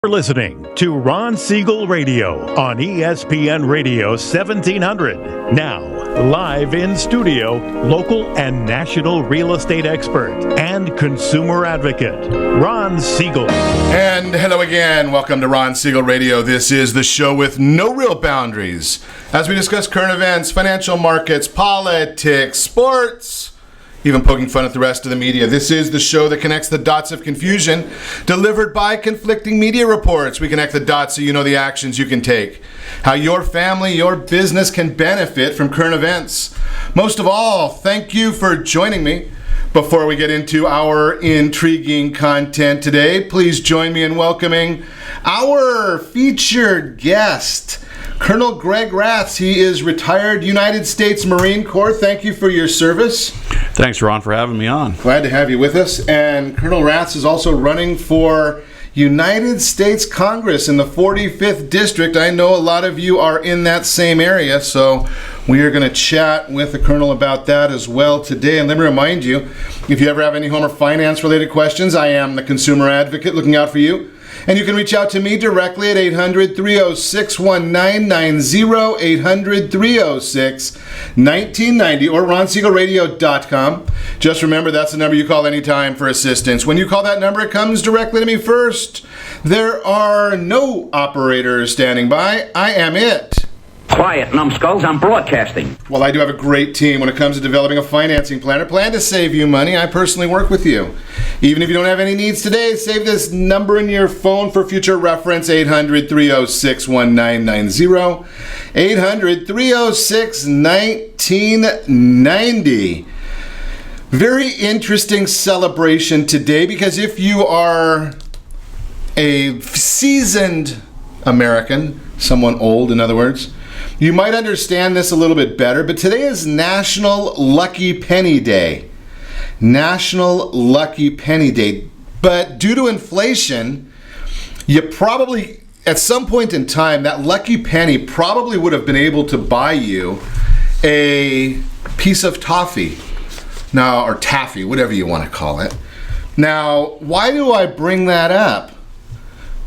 You're listening to Ron Siegel Radio on ESPN Radio 1700. Now, live in studio, local and national real estate expert and consumer advocate, Ron Siegel. And hello again. Welcome to Ron Siegel Radio. This is the show with no real boundaries as we discuss current events, financial markets, politics, sports, even poking fun at the rest of the media. This is the show that connects the dots of confusion delivered by conflicting media reports. We connect the dots so you know the actions you can take, how your family, your business can benefit from current events. Most of all, thank you for joining me. Before we get into our intriguing content today, please join me in welcoming our featured guest, Colonel Greg Raths. He is retired United States Marine Corps. Thank you for your service. Thanks, Ron, for having me on. Glad to have you with us. And Colonel Raths is also running for United States Congress in the 45th District. I know a lot of you are in that same area, so we are going to chat with the Colonel about that as well today. And let me remind you, if you ever have any home or finance-related questions, I am the consumer advocate looking out for you. And you can reach out to me directly at 800-306-1990, 800-306-1990, or ronsiegelradio.com. Just remember, that's the number you call anytime for assistance. When you call that number, it comes directly to me first. There are no operators standing by. I am it. Quiet, numbskulls, I'm broadcasting. Well, I do have a great team when it comes to developing a financing plan or plan to save you money. I personally work with you. Even if you don't have any needs today, save this number in your phone for future reference, 800-306-1990, 800-306-1990. Very interesting celebration today, because if you are a seasoned American, someone old in other words, you might understand this a little bit better, but today is National Lucky Penny Day. National Lucky Penny Day. But due to inflation, you probably, at some point in time, that lucky penny probably would have been able to buy you a piece of toffee. Now, or taffy, whatever you want to call it. Now, why do I bring that up?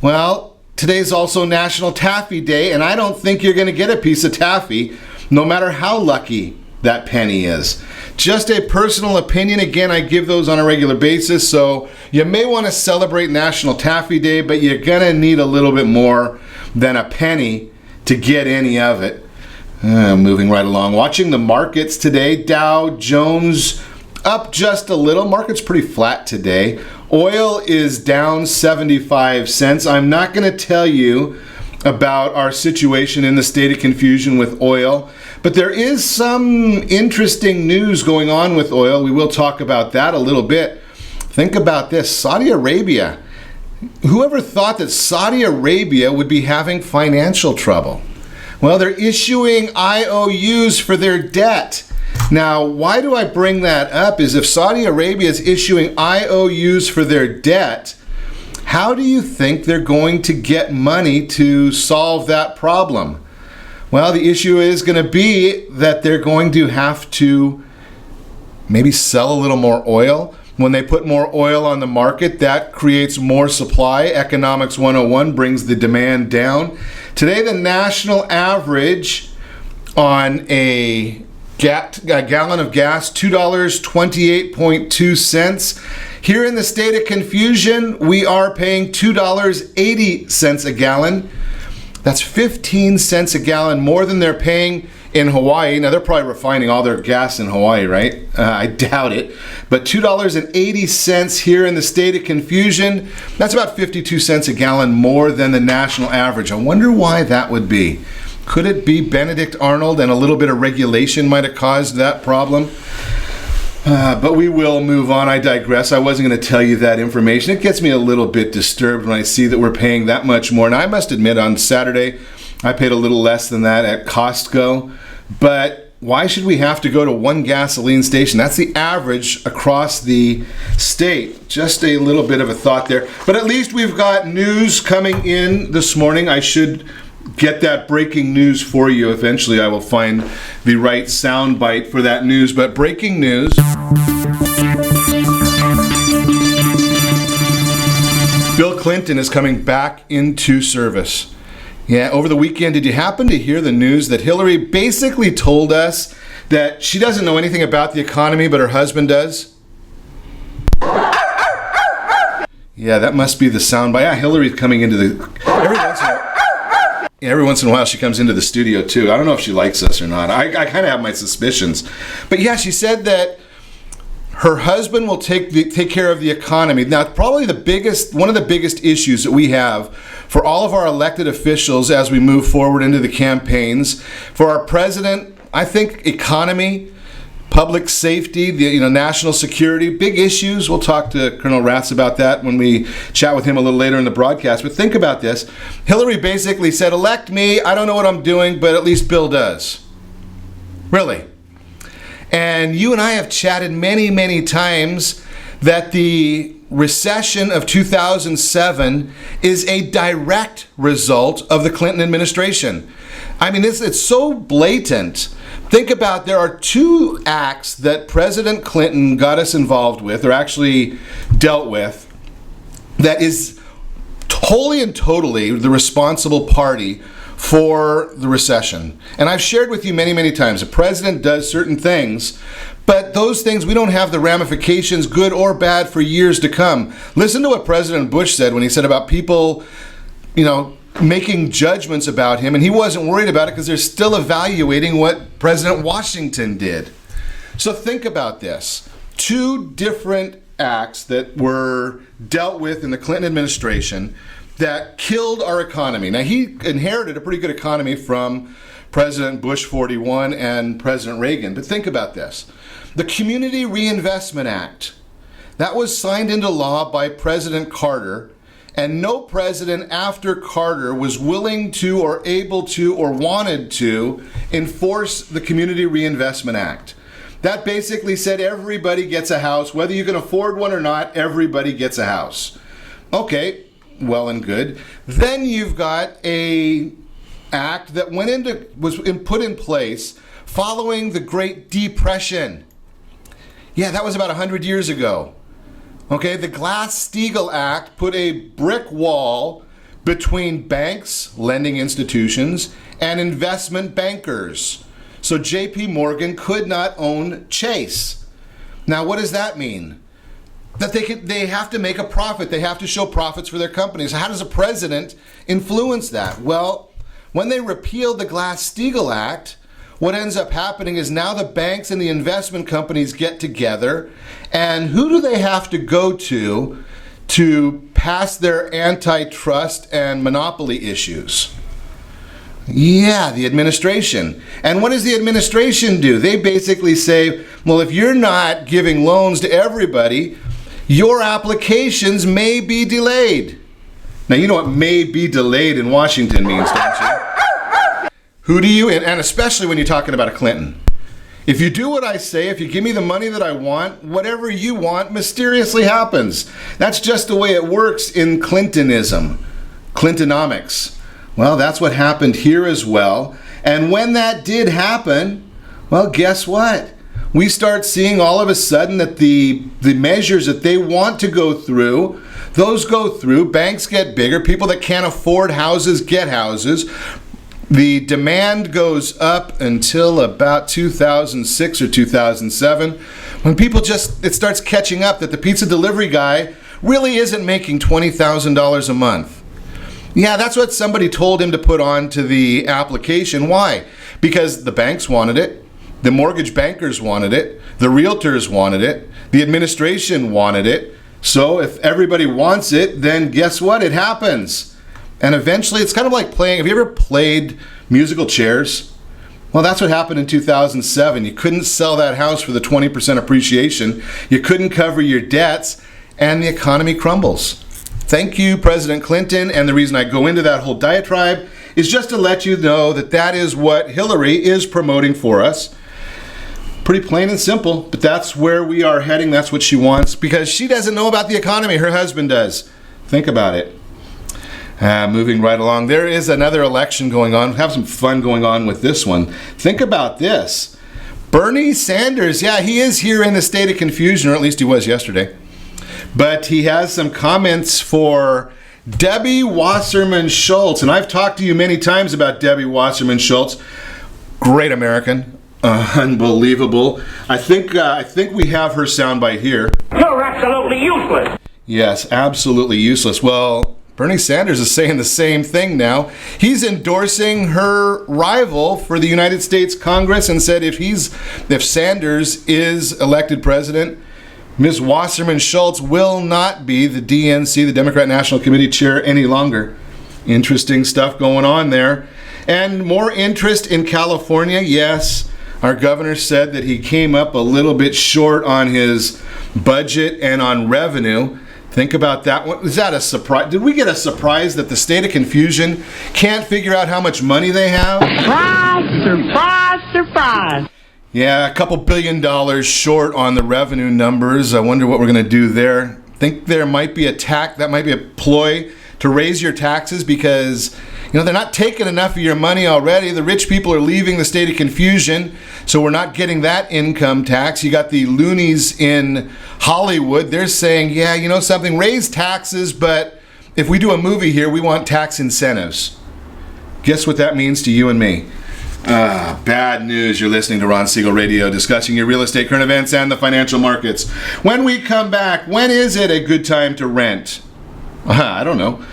Well, today's also National Taffy Day, and I don't think you're going to get a piece of taffy, no matter how lucky that penny is. Just a personal opinion. Again, I give those on a regular basis, so you may want to celebrate National Taffy Day, but you're going to need a little bit more than a penny to get any of it. Moving right along. Watching the markets today, Dow Jones up just a little. Market's pretty flat today. Oil is down 75 cents. I'm not going to tell you about our situation in the state of confusion with oil, but there is some interesting news going on with oil. We will talk about that a little bit. Think about this. Saudi Arabia. Whoever thought that Saudi Arabia would be having financial trouble? Well, they're issuing IOUs for their debt. Now, why do I bring that up is if Saudi Arabia is issuing IOUs for their debt, how do you think they're going to get money to solve that problem? Well, the issue is going to be that they're going to have to maybe sell a little more oil. When they put more oil on the market, that creates more supply. Economics 101 brings the demand down. Today, the national average on a gallon of gas, $2.28.2. Here in the state of confusion, we are paying $2.80 a gallon. That's 15 cents a gallon more than they're paying in Hawaii. Now, they're probably refining all their gas in Hawaii, right? I doubt it. But $2.80 here in the state of confusion, that's about 52 cents a gallon more than the national average. I wonder why that would be. Could it be Benedict Arnold and a little bit of regulation might have caused that problem? But we will move on. I digress. I wasn't going to tell you that information. It gets me a little bit disturbed when I see that we're paying that much more. And I must admit, on Saturday, I paid a little less than that at Costco. But why should we have to go to one gasoline station? That's the average across the state. Just a little bit of a thought there. But at least we've got news coming in this morning. I should get that breaking news for you. Eventually I will find the right sound bite for that news. But breaking news. Bill Clinton is coming back into service. Yeah, over the weekend, did you happen to hear the news that Hillary basically told us that she doesn't know anything about the economy, but her husband does? Yeah, that must be the soundbite. Yeah, Hillary's coming into the... Every once in a while she comes into the studio too. I don't know if she likes us or not. I kind of have my suspicions. But yeah, she said that her husband will take care of the economy. Now, probably one of the biggest issues that we have for all of our elected officials as we move forward into the campaigns, for our president, I think economy, public safety, national security, big issues. We'll talk to Colonel Raths about that when we chat with him a little later in the broadcast. But think about this. Hillary basically said, elect me. I don't know what I'm doing, but at least Bill does. Really. And you and I have chatted many, many times that the recession of 2007 is a direct result of the Clinton administration. I mean, it's so blatant. Think about, there are two acts that President Clinton got us involved with, or actually dealt with, that is wholly and totally the responsible party for the recession. And I've shared with you many, many times, the president does certain things, but those things, we don't have the ramifications, good or bad, for years to come. Listen to what President Bush said when he said about people, making judgments about him, and he wasn't worried about it because they're still evaluating what President Washington did. So think about this. Two different acts that were dealt with in the Clinton administration that killed our economy. Now, he inherited a pretty good economy from President Bush 41 and President Reagan, but think about this. The Community Reinvestment Act, that was signed into law by President Carter, and no president after Carter was willing to or able to or wanted to enforce the Community Reinvestment Act. That basically said everybody gets a house, whether you can afford one or not, everybody gets a house. Okay, well and good. Then you've got a act that was put in place following the Great Depression. Yeah, that was about 100 years ago. Okay, the Glass-Steagall Act put a brick wall between banks, lending institutions, and investment bankers. So J.P. Morgan could not own Chase. Now, what does that mean? That they have to make a profit. They have to show profits for their companies. How does a president influence that? Well, when they repealed the Glass-Steagall Act, what ends up happening is now the banks and the investment companies get together, and who do they have to go to pass their antitrust and monopoly issues? Yeah, the administration. And what does the administration do? They basically say, well, if you're not giving loans to everybody, your applications may be delayed. Now, you know what may be delayed in Washington means, don't you? Who do you, and especially when you're talking about a Clinton, if you do what I say, if you give me the money that I want, whatever you want mysteriously happens. That's just the way it works in Clintonism, Clintonomics. Well, that's what happened here as well. And when that did happen, well, guess what? We start seeing all of a sudden that the measures that they want to go through, those go through. Banks get bigger. People that can't afford houses get houses. The demand goes up until about 2006 or 2007, when it starts catching up that the pizza delivery guy really isn't making $20,000 a month. Yeah, that's what somebody told him to put on to the application. Why? Because the banks wanted it, the mortgage bankers wanted it, the realtors wanted it, the administration wanted it. So if everybody wants it, then guess what? It happens. And eventually, it's kind of like playing, have you ever played musical chairs? Well, that's what happened in 2007. You couldn't sell that house for the 20% appreciation. You couldn't cover your debts, and the economy crumbles. Thank you, President Clinton. And the reason I go into that whole diatribe is just to let you know that that is what Hillary is promoting for us. Pretty plain and simple, but that's where we are heading. That's what she wants, because she doesn't know about the economy. Her husband does. Think about it. Moving right along, there is another election going on. Have some fun going on with this one. Think about this. Bernie Sanders, yeah, he is here in the state of confusion, or at least he was yesterday. But he has some comments for Debbie Wasserman Schultz. And I've talked to you many times about Debbie Wasserman Schultz. Great American. Unbelievable. I think we have her soundbite here. You're absolutely useless. Yes, absolutely useless. Well, Bernie Sanders is saying the same thing now. He's endorsing her rival for the United States Congress and said if Sanders is elected president, Ms. Wasserman Schultz will not be the DNC, the Democrat National Committee chair, any longer. Interesting stuff going on there. And more interest in California, yes. Our governor said that he came up a little bit short on his budget and on revenue. Think about that one. Is that a surprise? Did we get a surprise that the state of confusion can't figure out how much money they have? Surprise, surprise, surprise. Yeah, a couple $1 billion short on the revenue numbers. I wonder what we're going to do there. Think there might be that might be a ploy to raise your taxes because they're not taking enough of your money already. The rich people are leaving the state of confusion, so we're not getting that income tax. You got the loonies in Hollywood. They're saying, yeah, something, raise taxes, but if we do a movie here, we want tax incentives. Guess what that means to you and me? Bad news. You're listening to Ron Siegel Radio, discussing your real estate, current events, and the financial markets. When we come back, when is it a good time to rent? I don't know.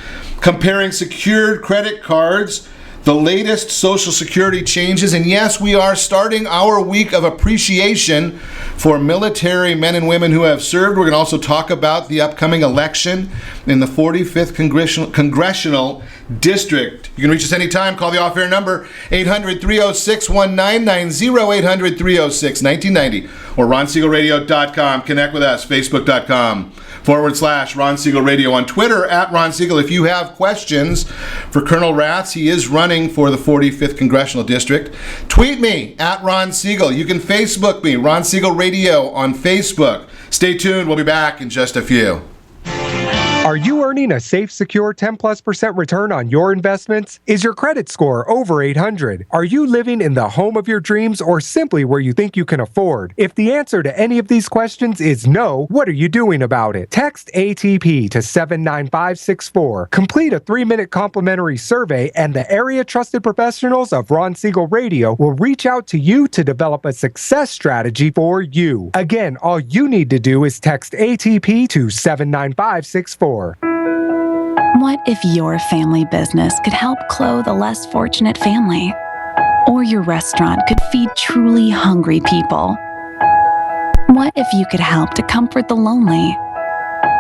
Comparing secured credit cards, the latest Social Security changes, and yes, we are starting our week of appreciation for military men and women who have served. We're going to also talk about the upcoming election in the 45th Congressional District. You can reach us anytime. Call the off-air number, 800-306-1990, 800-306-1990, or RonSiegelRadio.com. Connect with us, Facebook.com/Ron Siegel Radio, on Twitter @Ron Siegel. If you have questions for Colonel Raths, he is running for the 45th Congressional District. Tweet me @Ron Siegel. You can Facebook me, Ron Siegel Radio on Facebook. Stay tuned. We'll be back in just a few. Are you earning a safe, secure 10+% return on your investments? Is your credit score over 800? Are you living in the home of your dreams or simply where you think you can afford? If the answer to any of these questions is no, what are you doing about it? Text ATP to 79564. Complete a 3-minute complimentary survey and the area trusted professionals of Ron Siegel Radio will reach out to you to develop a success strategy for you. Again, all you need to do is text ATP to 79564. What if your family business could help clothe a less fortunate family? Or your restaurant could feed truly hungry people? What if you could help to comfort the lonely?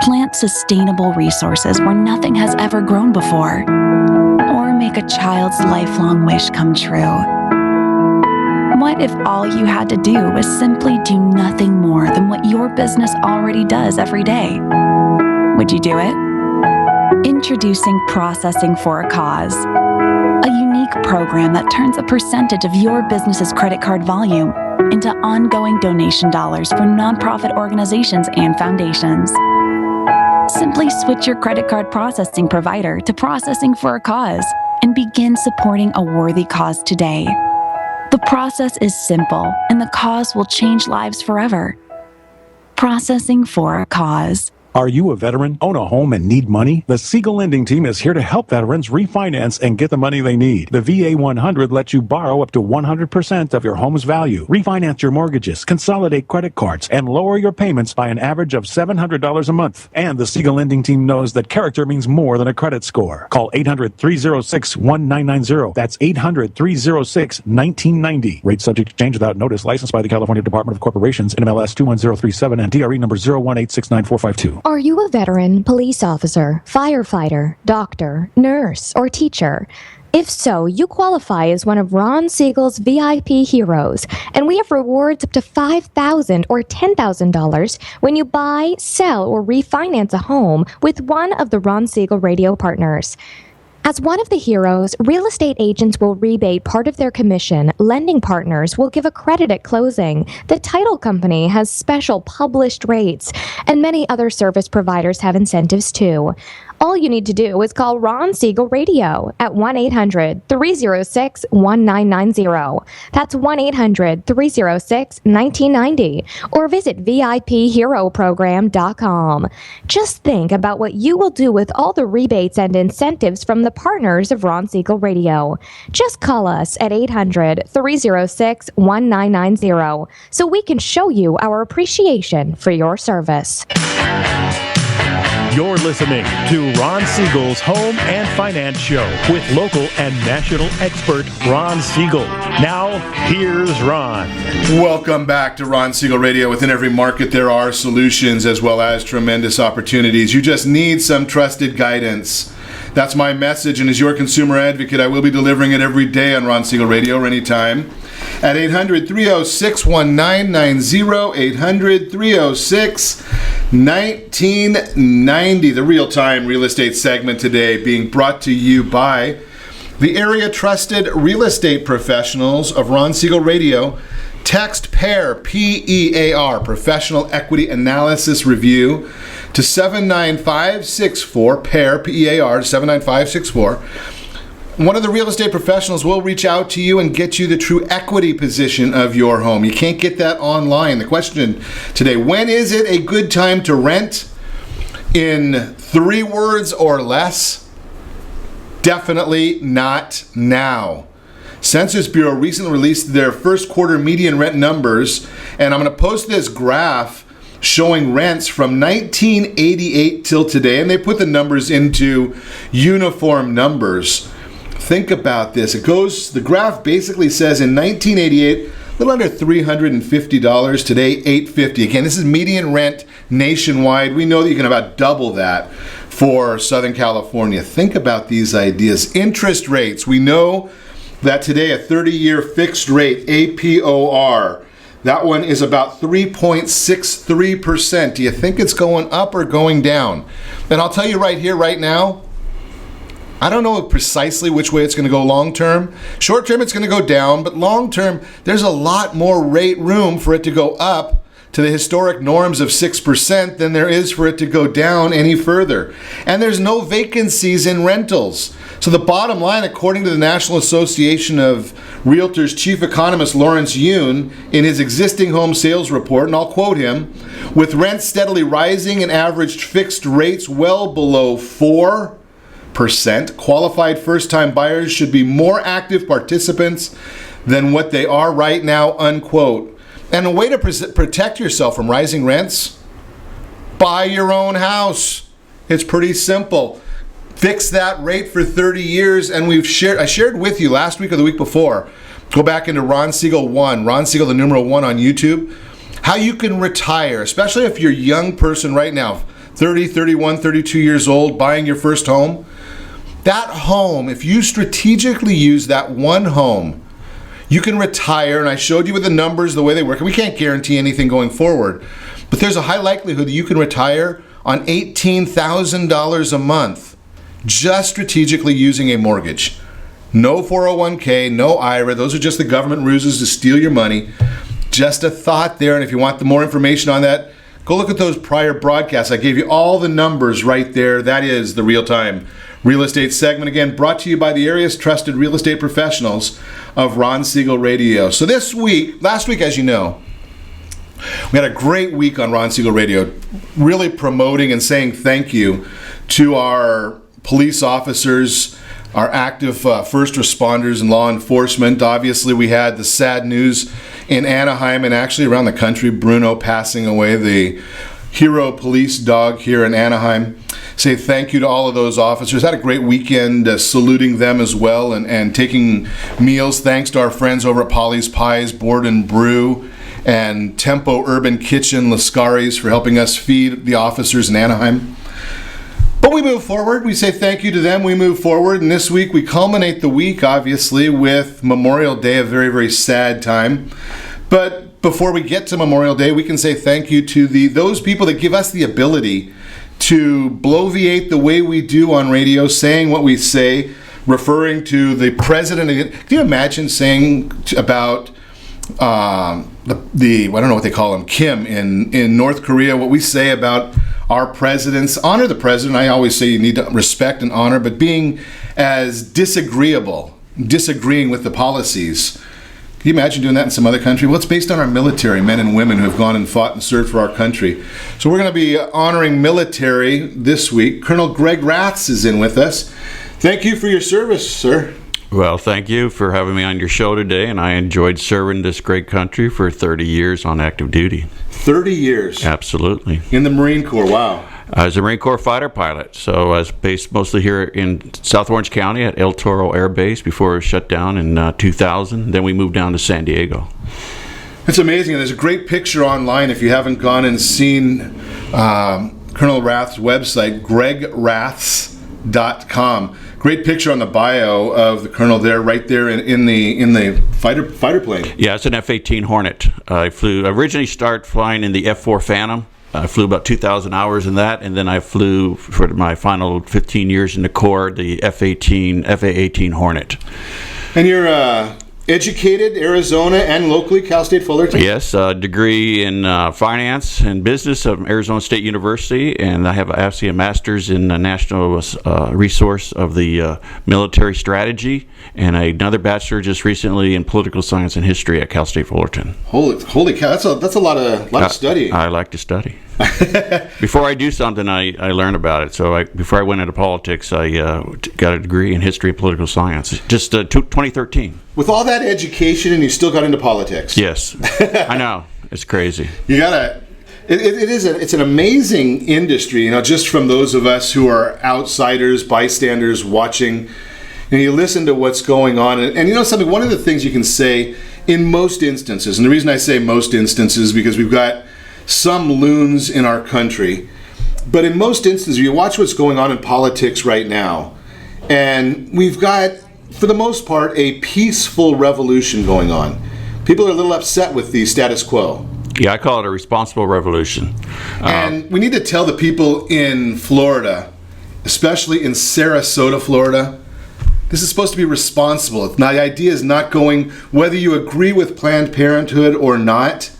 Plant sustainable resources where nothing has ever grown before? Or make a child's lifelong wish come true? What if all you had to do was simply do nothing more than what your business already does every day? Would you do it? Introducing Processing for a Cause, a unique program that turns a percentage of your business's credit card volume into ongoing donation dollars for nonprofit organizations and foundations. Simply switch your credit card processing provider to Processing for a Cause and begin supporting a worthy cause today. The process is simple, and the cause will change lives forever. Processing for a Cause. Are you a veteran, own a home, and need money? The Siegel Lending Team is here to help veterans refinance and get the money they need. The VA 100 lets you borrow up to 100% of your home's value, refinance your mortgages, consolidate credit cards, and lower your payments by an average of $700 a month. And the Siegel Lending Team knows that character means more than a credit score. Call 800-306-1990. That's 800-306-1990. Rate subject to change without notice. Licensed by the California Department of Corporations, NMLS 21037, and DRE number 018694452. Are you a veteran, police officer, firefighter, doctor, nurse, or teacher? If so, you qualify as one of Ron Siegel's VIP heroes, and we have rewards up to $5,000 or $10,000 when you buy, sell, or refinance a home with one of the Ron Siegel Radio partners. As one of the heroes, real estate agents will rebate part of their commission, lending partners will give a credit at closing, the title company has special published rates, and many other service providers have incentives too. All you need to do is call Ron Siegel Radio at 1-800-306-1990. That's 1-800-306-1990. Or visit VIPHeroProgram.com. Just think about what you will do with all the rebates and incentives from the partners of Ron Siegel Radio. Just call us at 800-306-1990 so we can show you our appreciation for your service. You're listening to Ron Siegel's Home and Finance Show with local and national expert Ron Siegel. Now, here's Ron. Welcome back to Ron Siegel Radio. Within every market, there are solutions as well as tremendous opportunities. You just need some trusted guidance. That's my message, and as your consumer advocate, I will be delivering it every day on Ron Siegel Radio or anytime at 800-306-1990, 800-306-1990. The real-time real estate segment today being brought to you by the area trusted real estate professionals of Ron Siegel Radio. Text PAIR, P-E-A-R, Professional Equity Analysis Review, to 79564, PAIR, P-E-A-R, 79564. One of the real estate professionals will reach out to you and get you the true equity position of your home. You can't get that online. The question today, when is it a good time to rent? In 3 words or less, definitely not now. Census Bureau recently released their first quarter median rent numbers, and I'm going to post this graph showing rents from 1988 till today, and they put the numbers into uniform numbers. Think about this. The graph basically says in 1988, a little under $350, today $850. Again, this is median rent nationwide. We know that you can about double that for Southern California. Think about these ideas. Interest rates. We know that today a 30-year fixed rate, APOR, that one is about 3.63%. Do you think it's going up or going down? And I'll tell you right here, right now, I don't know precisely which way it's going to go long term. Short term, it's going to go down, but long term, there's a lot more rate room for it to go up to the historic norms of 6% than there is for it to go down any further. And there's no vacancies in rentals. So the bottom line, according to the National Association of Realtors chief economist Lawrence Yoon, in his existing home sales report, and I'll quote him, with rents steadily rising and averaged fixed rates well below 4%, qualified first-time buyers should be more active participants than what they are right now, unquote. And a way to protect yourself from rising rents, buy your own house. It's pretty simple. Fix that rate for 30 years, and I shared with you last week or the week before, go back into Ron Siegel 1, Ron Siegel the numeral 1 on YouTube, how you can retire, especially if you're a young person right now, 30, 31, 32 years old, buying your first home. That home, if you strategically use that one home, you can retire, and I showed you with the numbers, the way they work, and we can't guarantee anything going forward, but there's a high likelihood that you can retire on $18,000 a month, just strategically using a mortgage. No 401k, no IRA, those are just the government ruses to steal your money. Just a thought there, and if you want the more information on that, go look at those prior broadcasts. I gave you all the numbers right there. That is the real-time real estate segment, again, brought to you by the area's trusted real estate professionals of Ron Siegel Radio. So last week, as you know, we had a great week on Ron Siegel Radio, really promoting and saying thank you to our police officers, our active first responders and law enforcement. Obviously, we had the sad news in Anaheim and actually around the country, Bruno passing away, the hero police dog here in Anaheim. Say thank you to all of those officers. Had a great weekend saluting them as well and taking meals. Thanks to our friends over at Polly's Pies, Board and Brew, and Tempo Urban Kitchen, Lascari's, for helping us feed the officers in Anaheim. But we move forward. We say thank you to them. We move forward. And this week we culminate the week, obviously, with Memorial Day, a very, very sad time. But before we get to Memorial Day, we can say thank you to those people that give us the ability to bloviate the way we do on radio, saying what we say, referring to the president. Can you imagine saying about I don't know what they call him, Kim in North Korea, what we say about our presidents. Honor the president. I always say you need to respect and honor, but being as disagreeing with the policies. Can you imagine doing that in some other country? Well, it's based on our military, men and women who have gone and fought and served for our country. So we're going to be honoring military this week. Colonel Greg Raths is in with us. Thank you for your service, sir. Well, thank you for having me on your show today, and I enjoyed serving this great country for 30 years on active duty. 30 years? Absolutely. In the Marine Corps, wow. I was a Marine Corps fighter pilot, so I was based mostly here in South Orange County at El Toro Air Base before it was shut down in 2000. Then we moved down to San Diego. It's amazing. There's a great picture online if you haven't gone and seen Colonel Raths' website, gregraths.com. Great picture on the bio of the colonel there, right there in the fighter plane. Yeah, it's an F-18 Hornet. I originally started flying in the F-4 Phantom. I flew about 2,000 hours in that, and then I flew for my final 15 years in the Corps, the FA-18 Hornet. And you're educated, Arizona and locally, Cal State Fullerton? Yes, a degree in finance and business from Arizona State University, and I have actually a master's in national resource of the military strategy, and another bachelor just recently in political science and history at Cal State Fullerton. Holy cow! That's a lot of study. I like to study. Before I do something, I learn about it. So before I went into politics, I got a degree in history and political science. Just 2013. With all that education, and you still got into politics. Yes, I know. It's crazy. You gotta. It's an amazing industry. Just from those of us who are outsiders, bystanders, watching. You listen to what's going on, and something. One of the things you can say in most instances, and the reason I say most instances is because we've got some loons in our country, but in most instances, you watch what's going on in politics right now, and we've got, for the most part, a peaceful revolution going on. People are a little upset with the status quo. Yeah, I call it a responsible revolution. And we need to tell the people in Florida, especially in Sarasota, Florida, this is supposed to be responsible. Now, the idea is not going, whether you agree with Planned Parenthood or not,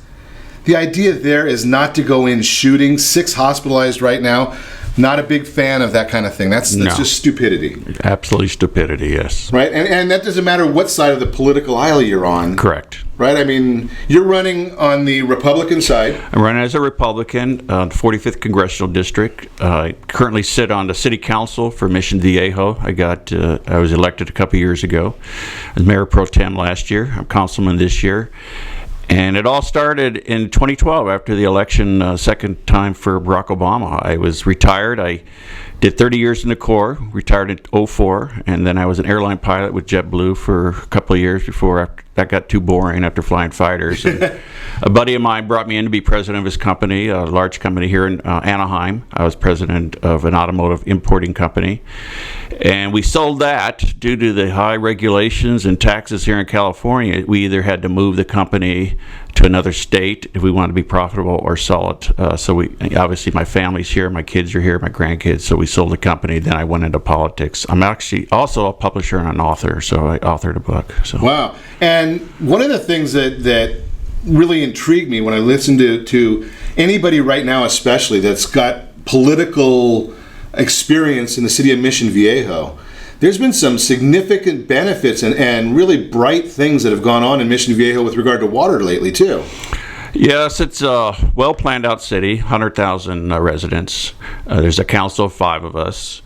the idea there is not to go in shooting. 6 hospitalized right now. Not a big fan of that kind of thing. That's just stupidity. Absolutely stupidity, yes. Right? And that doesn't matter what side of the political aisle you're on. Correct. Right? I mean, you're running on the Republican side. I'm running as a Republican, the 45th Congressional District. I currently sit on the City Council for Mission Viejo. I was elected a couple years ago as Mayor Pro Tem last year. I'm Councilman this year. And it all started in 2012 after the election, second time for Barack Obama. I was retired. I did 30 years in the Corps, retired in 2004, and then I was an airline pilot with JetBlue for a couple of years before that got too boring after flying fighters. And a buddy of mine brought me in to be president of his company, a large company here in Anaheim. I was president of an automotive importing company. And we sold that due to the high regulations and taxes here in California. We either had to move the company to another state if we wanted to be profitable or sell it. So obviously my family's here, my kids are here, my grandkids, so we sold the company. Then I went into politics. I'm actually also a publisher and an author, so I authored a book. So. Wow. And one of the things that really intrigued me when I listened to anybody right now especially that's got political experience in the city of Mission Viejo, there's been some significant benefits and really bright things that have gone on in Mission Viejo with regard to water lately, too. Yes, it's a well-planned out city, 100,000 residents. There's a council of 5 of us.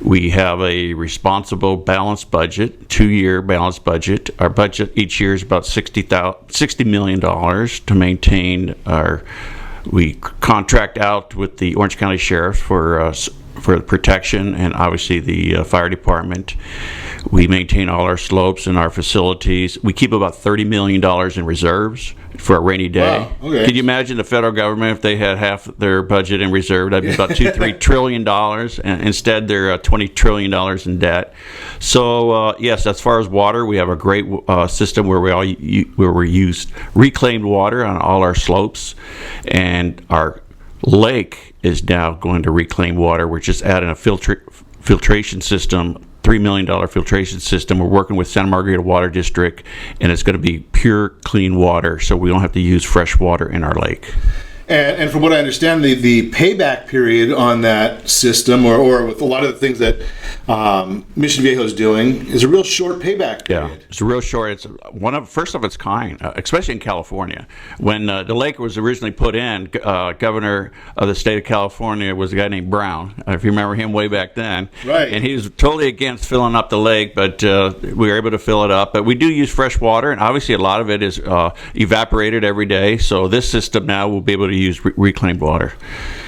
We have a responsible, balanced budget, 2-year balanced budget. Our budget each year is about $60 million to maintain our. We contract out with the Orange County Sheriff for the protection and obviously the fire department. We maintain all our slopes and our facilities. We keep about $30 million in reserves for a rainy day. Wow, okay. Could you imagine the federal government if they had half their budget in reserve? That'd be about $2-3 trillion, and instead they're $20 trillion in debt. So yes, as far as water, we have a great system where we use reclaimed water on all our slopes, and our lake is now going to reclaim water. We're just adding a filtration system, $3 million filtration system. We're working with Santa Margarita Water District, and it's going to be pure, clean water, so we don't have to use fresh water in our lake. And from what I understand, the payback period on that system, or with a lot of the things that Mission Viejo is doing, is a real short payback period. Yeah, it's real short. It's first of its kind, especially in California. When the lake was originally put in, governor of the state of California was a guy named Brown, if you remember him way back then. Right. And he was totally against filling up the lake, but we were able to fill it up. But we do use fresh water, and obviously a lot of it is evaporated every day. So this system now will be able to use reclaimed water.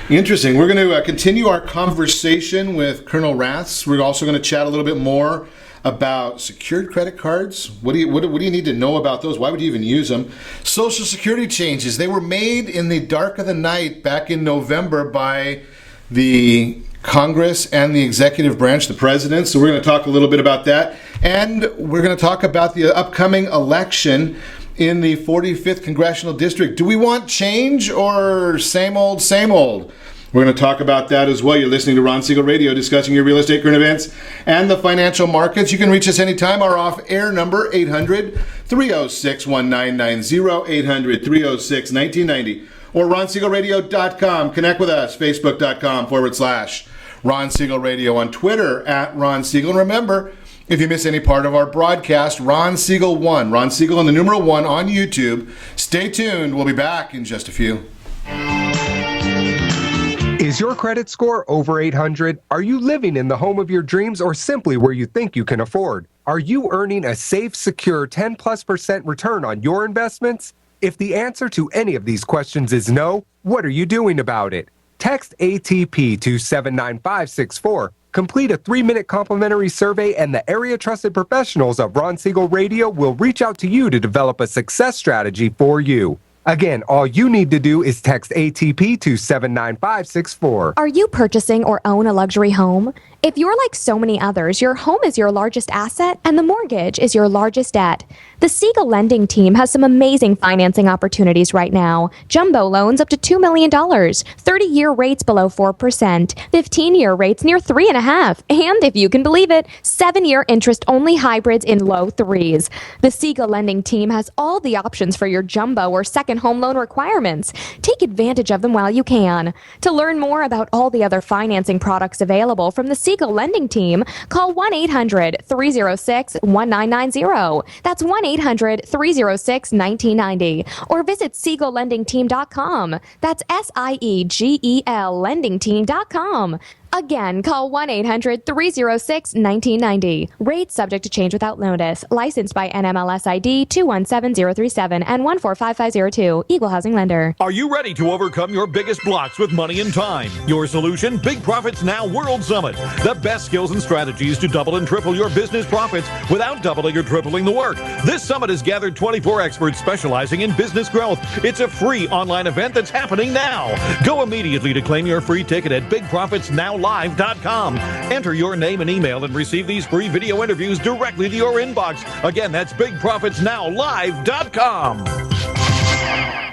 Interesting. We're going to continue our conversation with Colonel Raths. We're also going to chat a little bit more about secured credit cards. What do you need to know about those? Why would you even use them? Social Security changes. They were made in the dark of the night back in November by the Congress and the executive branch, the president. So we're going to talk a little bit about that. And we're going to talk about the upcoming election in the 45th Congressional District. Do we want change or same old, same old? We're going to talk about that as well. You're listening to Ron Siegel Radio, discussing your real estate current events and the financial markets. You can reach us anytime. Our off-air number, 800-306-1990, 800-306-1990, or ronsiegelradio.com. Connect with us, facebook.com/Ron Siegel Radio, on Twitter @Ron Siegel. And remember, if you miss any part of our broadcast, Ron Siegel 1, Ron Siegel and the numeral 1 on YouTube. Stay tuned. We'll be back in just a few. Is your credit score over 800? Are you living in the home of your dreams or simply where you think you can afford? Are you earning a safe, secure 10+% return on your investments? If the answer to any of these questions is no, what are you doing about it? Text ATP to 79564. Complete a 3-minute complimentary survey, and the area trusted professionals of Ron Siegel Radio will reach out to you to develop a success strategy for you. Again, all you need to do is text ATP to 79564. Are you purchasing or own a luxury home? If you're like so many others, your home is your largest asset and the mortgage is your largest debt. The Siegel lending team has some amazing financing opportunities right now. Jumbo loans up to $2 million, 30-year rates below 4%, 15-year rates near 3.5%, and if you can believe it, 7-year interest-only hybrids in low 3s. The Siegel lending team has all the options for your jumbo or second home loan requirements. Take advantage of them while you can. To learn more about all the other financing products available from the Siegel lending team, call 1-800-306-1990. That's 1-800-306-1990. Or visit SiegelLendingTeam.com. That's SIEGEL LendingTeam.com. Again, call 1-800-306-1990. Rates subject to change without notice. Licensed by NMLS ID 217037 and 145502. Equal housing lender. Are you ready to overcome your biggest blocks with money and time? Your solution? Big Profits Now World Summit. The best skills and strategies to double and triple your business profits without doubling or tripling the work. This summit has gathered 24 experts specializing in business growth. It's a free online event that's happening now. Go immediately to claim your free ticket at BigProfitsNowLive.com. Enter your name and email and receive these free video interviews directly to your inbox. Again, that's BigProfitsNowLive.com.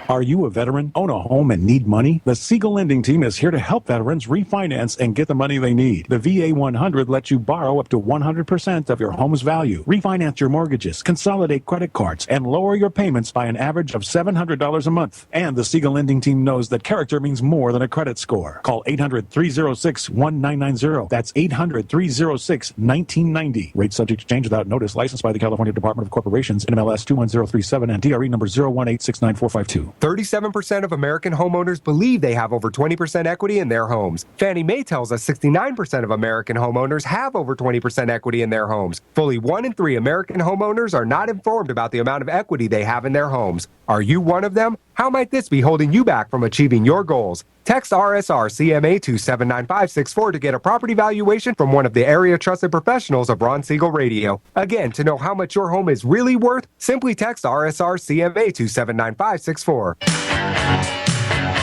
Are you a veteran, own a home, and need money? The Siegel lending team is here to help veterans refinance and get the money they need. The VA 100 lets you borrow up to 100% of your home's value, refinance your mortgages, consolidate credit cards, and lower your payments by an average of $700 a month. And the Siegel lending team knows that character means more than a credit score. Call 800-306-1990. That's 800-306-1990. Rates subject to change without notice. Licensed by the California Department of Corporations, NMLS 21037, and DRE number 018694452. 37% of American homeowners believe they have over 20% equity in their homes. Fannie Mae tells us 69% of American homeowners have over 20% equity in their homes. Fully 1 in 3 American homeowners are not informed about the amount of equity they have in their homes. Are you one of them? How might this be holding you back from achieving your goals? Text RSR CMA to 79564 to get a property valuation from one of the area trusted professionals of Ron Siegel Radio. Again, to know how much your home is really worth, simply text RSR CMA to 79564.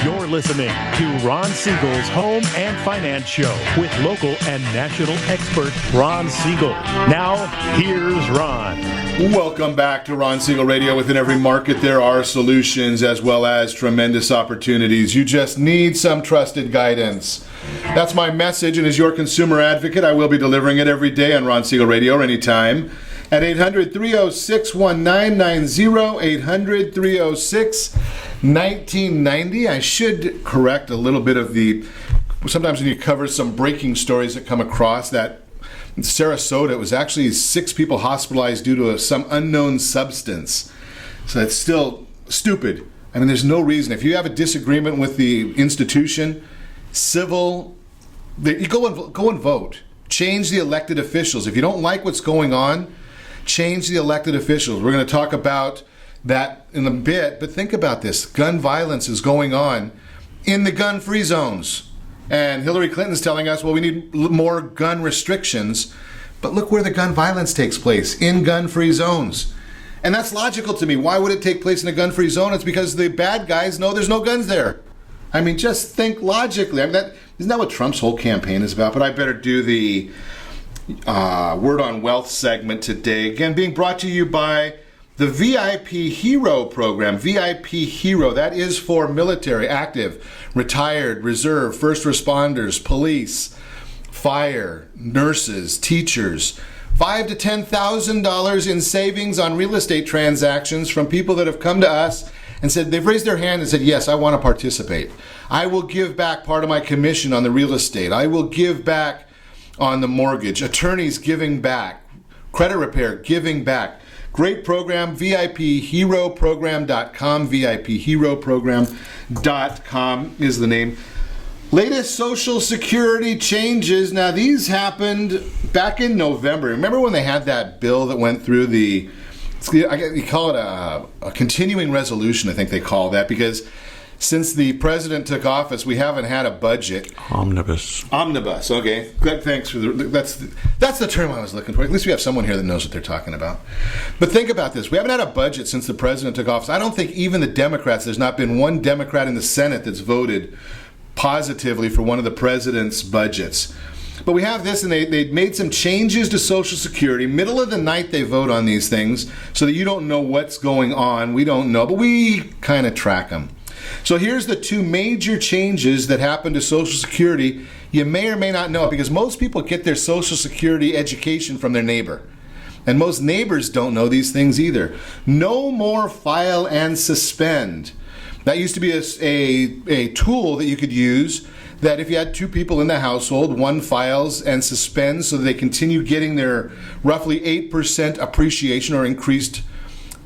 You're listening to Ron Siegel's Home and Finance Show with local and national expert Ron Siegel. Now, here's Ron. Welcome back to Ron Siegel Radio. Within every market, there are solutions as well as tremendous opportunities. You just need some trusted guidance. That's my message, and as your consumer advocate, I will be delivering it every day on Ron Siegel Radio or anytime at 800-306-1990, 800-306-1990. I should correct a little bit of sometimes when you cover some breaking stories that come across that in Sarasota, it was actually 6 people hospitalized due to some unknown substance. So that's still stupid. I mean, there's no reason. If you have a disagreement with the institution, you go and vote. Change the elected officials. If you don't like what's going on, change the elected officials. We're going to talk about that in a bit, but think about this. Gun violence is going on in the gun-free zones. And Hillary Clinton's telling us, well, we need more gun restrictions. But look where the gun violence takes place, in gun-free zones. And that's logical to me. Why would it take place in a gun-free zone? It's because the bad guys know there's no guns there. I mean, just think logically. I mean, isn't that what Trump's whole campaign is about? But I better do the Word on Wealth segment today. Again, being brought to you by the VIP Hero program. VIP Hero, that is for military, active, retired, reserve, first responders, police, fire, nurses, teachers. $5,000 to $10,000 in savings on real estate transactions from people that have come to us and said, they've raised their hand and said, yes, I want to participate. I will give back part of my commission on the real estate. I will give back on the mortgage. Attorneys giving back. Credit repair giving back. Great program, VIPHeroProgram.com. VIPHeroProgram.com is the name. Latest Social Security changes. Now, these happened back in November. Remember when they had that bill that went through you call it a continuing resolution, I think they call that, because since the president took office, we haven't had a budget. Omnibus, okay. Good, thanks for that's the term I was looking for. At least we have someone here that knows what they're talking about. But think about this. We haven't had a budget since the president took office. I don't think even the Democrats, there's not been one Democrat in the Senate that's voted positively for one of the president's budgets. But we have this, and they made some changes to Social Security. Middle of the night they vote on these things so that you don't know what's going on. We don't know, but we kind of track them. So here's the 2 major changes that happened to Social Security. You may or may not know it because most people get their Social Security education from their neighbor. And most neighbors don't know these things either. No more file and suspend. That used to be a tool that you could use that if you had 2 people in the household, one files and suspends so that they continue getting their roughly 8% appreciation or increased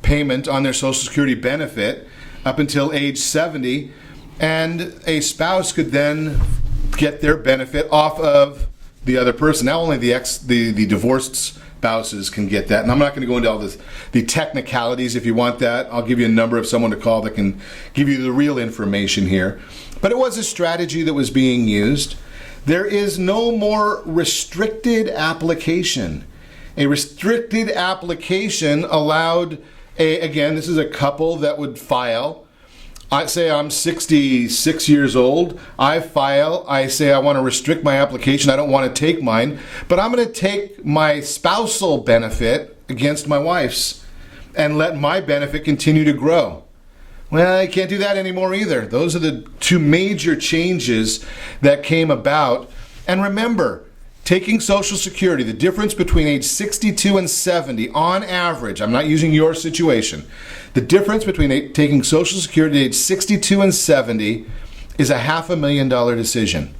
payment on their Social Security benefit up until age 70, and a spouse could then get their benefit off of the other person. Now only the divorced spouses can get that. And I'm not going to go into all the technicalities. If you want that, I'll give you a number of someone to call that can give you the real information here. But it was a strategy that was being used. There is no more restricted application. A restricted application allowed again, this is a couple that would file. I say I'm 66 years old. I file. I say I want to restrict my application. I don't want to take mine, but I'm going to take my spousal benefit against my wife's and let my benefit continue to grow. Well, I can't do that anymore either. Those are the 2 major changes that came about. And remember, taking Social Security, the difference between age 62 and 70 on average, I'm not using your situation, the difference between taking Social Security at age 62 and 70 is a $500,000 decision.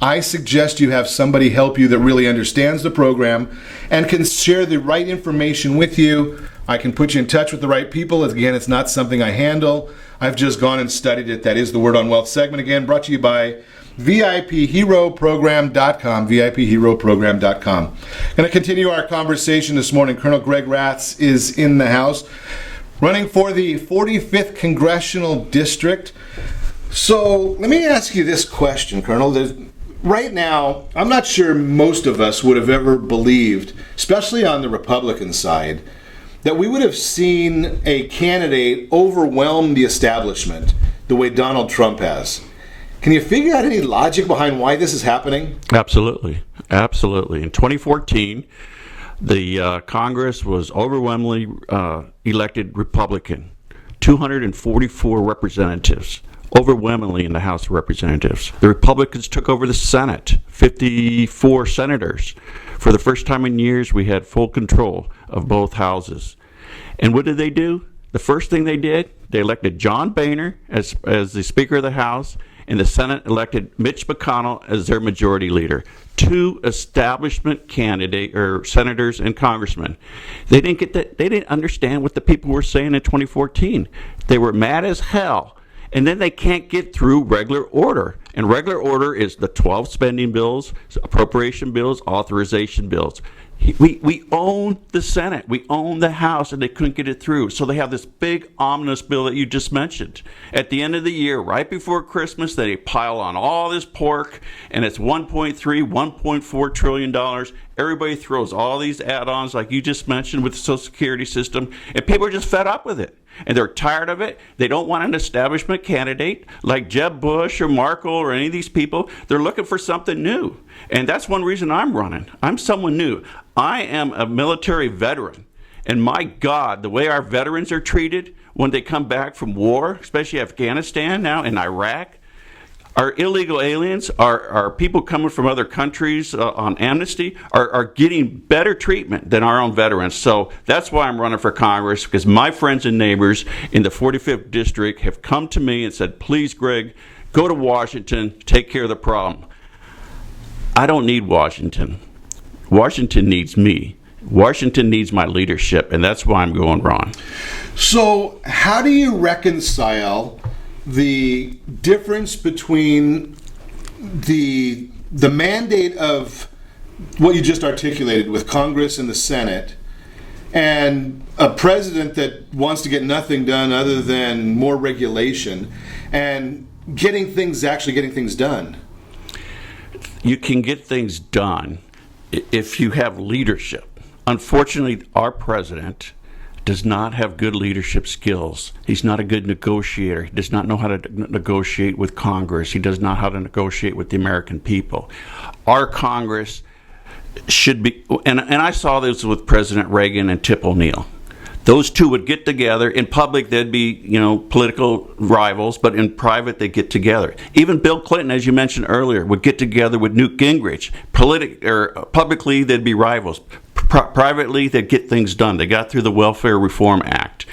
I suggest you have somebody help you that really understands the program and can share the right information with you. I can put you in touch with the right people. Again, it's not something I handle. I've just gone and studied it. That is the Word on Wealth segment, again, brought to you by VIPHeroProgram.com, VIPHeroProgram.com. Going to continue our conversation this morning. Colonel Greg Raths is in the house, running for the 45th Congressional District. So let me ask you this question, Colonel. Right now, I'm not sure most of us would have ever believed, especially on the Republican side, that we would have seen a candidate overwhelm the establishment the way Donald Trump has. Can you figure out any logic behind why this is happening? Absolutely. In 2014, the Congress was overwhelmingly elected Republican, 244 representatives, overwhelmingly in the House of Representatives. The Republicans took over the Senate, 54 senators. For the first time in years, we had full control of both houses. And what did they do? The first thing they did, they elected John Boehner as the Speaker of the House, and the Senate elected Mitch McConnell as their majority leader. Two establishment candidate or senators and congressmen. They didn't get that. They didn't understand what the people were saying in 2014. They were mad as hell. And then they can't get through regular order. And regular order is the 12 spending bills, appropriation bills, authorization bills. We own the Senate, we own the House, and they couldn't get it through. So they have this big omnibus bill that you just mentioned. At the end of the year, right before Christmas, they pile on all this pork, and it's $1.3, $1.4 trillion. Everybody throws all these add-ons like you just mentioned with the Social Security system, and people are just fed up with it. And they're tired of it. They don't want an establishment candidate like Jeb Bush or Markle or any of these people. They're looking for something new. And that's one reason I'm running. I'm someone new. I am a military veteran. And my God, the way our veterans are treated when they come back from war, especially Afghanistan now and Iraq, our illegal aliens, our people coming from other countries on amnesty are getting better treatment than our own veterans. So that's why I'm running for Congress, because my friends and neighbors in the 45th District have come to me and said, please, Greg, go to Washington, take care of the problem. I don't need Washington. Washington needs me. Washington needs my leadership, and that's why I'm going, Ron. So how do you reconcile the difference between the mandate of what you just articulated with Congress and the Senate and a president that wants to get nothing done other than more regulation and getting things done? You can get things done if you have leadership. Unfortunately, our president does not have good leadership skills. He's not a good negotiator. He does not know how to negotiate with Congress. He does not know how to negotiate with the American people. Our Congress should be, and I saw this with President Reagan and Tip O'Neill. Those two would get together. In public, they'd be, political rivals, but in private, they'd get together. Even Bill Clinton, as you mentioned earlier, would get together with Newt Gingrich. Publicly, they'd be rivals. Privately, they'd get things done. They got through the Welfare Reform Act.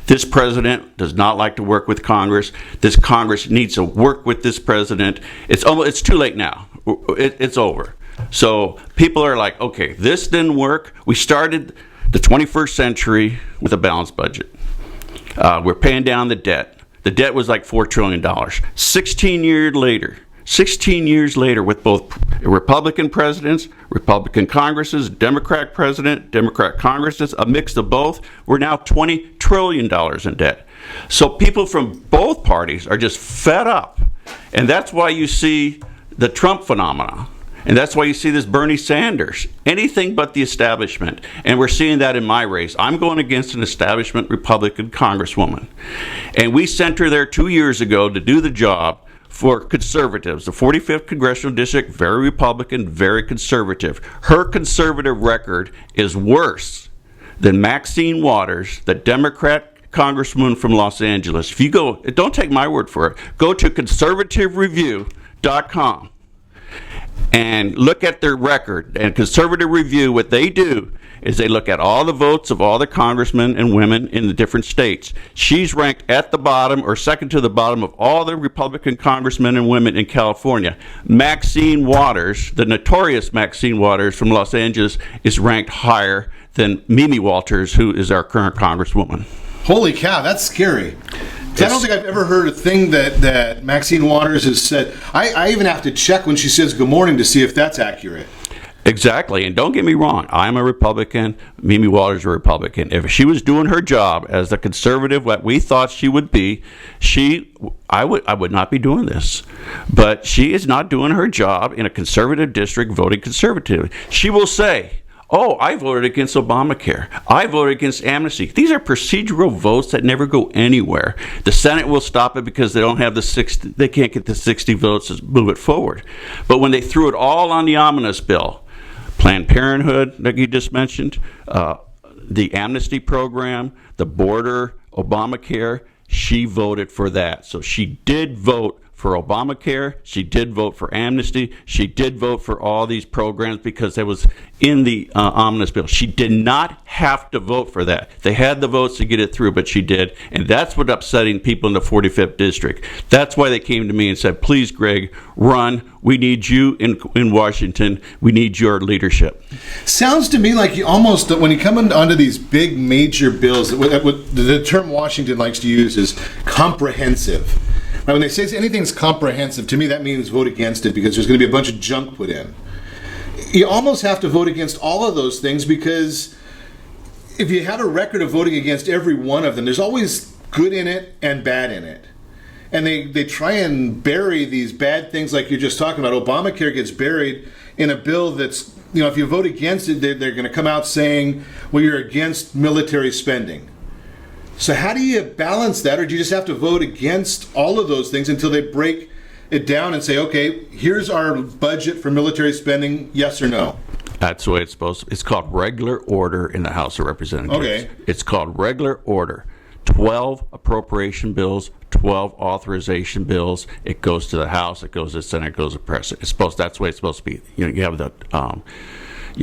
This president does not like to work with Congress. This Congress needs to work with this president. It's too late now. It's over. So people are like, okay, this didn't work. We started the 21st century with a balanced budget. We're paying down the debt. The debt was like $4 trillion. 16 years later, with both Republican presidents, Republican Congresses, Democrat president, Democrat Congresses, a mix of both, we're now $20 trillion in debt. So people from both parties are just fed up. And that's why you see the Trump phenomenon. And that's why you see this Bernie Sanders, anything but the establishment. And we're seeing that in my race. I'm going against an establishment Republican Congresswoman. And we sent her there 2 years ago to do the job for conservatives. The 45th Congressional District, very Republican, very conservative. Her conservative record is worse than Maxine Waters, the Democrat congresswoman from Los Angeles. If you go, don't take my word for it, go to conservativereview.com and look at their record. And Conservative Review, what they do is they look at all the votes of all the congressmen and women in the different states. She's ranked at the bottom or second to the bottom of all the Republican congressmen and women in California. Maxine Waters, the notorious Maxine Waters from Los Angeles, is ranked higher than Mimi Walters, who is our current congresswoman. Holy cow, that's scary. I don't think I've ever heard a thing that Maxine Waters has said. I even have to check when she says good morning to see if that's accurate. Exactly, and don't get me wrong, I'm a Republican, Mimi Walters is a Republican. If she was doing her job as the conservative, what we thought she would be, I would not be doing this. But she is not doing her job in a conservative district voting conservatively. She will say, oh, I voted against Obamacare. I voted against amnesty. These are procedural votes that never go anywhere. The Senate will stop it because they don't have they can't get the 60 votes to move it forward. But when they threw it all on the omnibus bill, Planned Parenthood, like you just mentioned, the amnesty program, the border, Obamacare, she voted for that. So she did vote for Obamacare. She did vote for amnesty. She did vote for all these programs because it was in the omnibus bill. She did not have to vote for that. They had the votes to get it through, but she did. And that's what upsetting people in the 45th district. That's why they came to me and said, please, Greg, run. We need you in Washington. We need your leadership. Sounds to me like you almost, when you come onto these big major bills, what the term Washington likes to use is comprehensive. Right, when they say anything's comprehensive, to me that means vote against it because there's going to be a bunch of junk put in. You almost have to vote against all of those things because if you have a record of voting against every one of them, there's always good in it and bad in it. And they try and bury these bad things like you're just talking about. Obamacare gets buried in a bill that's, if you vote against it, they're going to come out saying, well, you're against military spending. So how do you balance that, or do you just have to vote against all of those things until they break it down and say, okay, here's our budget for military spending, yes or no? That's the way it's supposed to be. It's called regular order in the House of Representatives. Okay. It's called regular order. 12 appropriation bills, 12 authorization bills. It goes to the House, it goes to the Senate, it goes to the President. That's the way it's supposed to be. You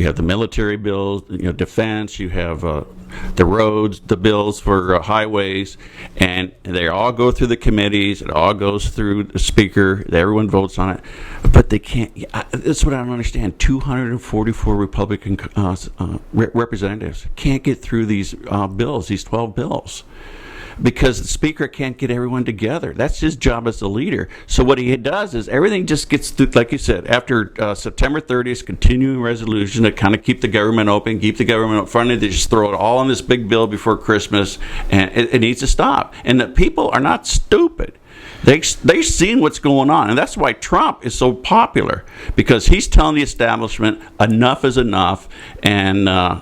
have the military bills, defense. You have the roads, the bills for highways, and they all go through the committees. It all goes through the Speaker. Everyone votes on it, but they can't. That's what I don't understand. 244 Republican representatives can't get through these bills, these 12 bills. Because the Speaker can't get everyone together. That's his job as the leader. So what he does is everything just gets through, like you said, after September 30th, continuing resolution to kind of keep the government open, keep the government funded. They just throw it all in this big bill before Christmas, and it needs to stop. And the people are not stupid. They've seen what's going on, and that's why Trump is so popular, because he's telling the establishment enough is enough, and I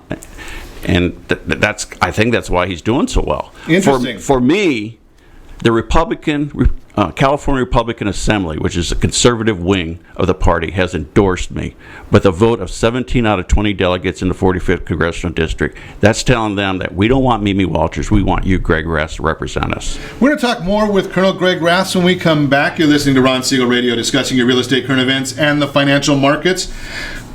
think that's why he's doing so well. Interesting. For me, the California Republican Assembly, which is a conservative wing of the party, has endorsed me. But the vote of 17 out of 20 delegates in the 45th Congressional District, that's telling them that we don't want Mimi Walters, we want you, Greg Raths, to represent us. We're going to talk more with Colonel Greg Raths when we come back. You're listening to Ron Siegel Radio, discussing your real estate current events and the financial markets.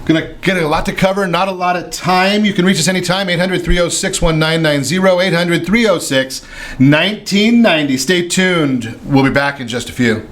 Going to get a lot to cover, not a lot of time. You can reach us anytime, 800-306-1990, 800-306-1990. Stay tuned. We'll be back in just a few.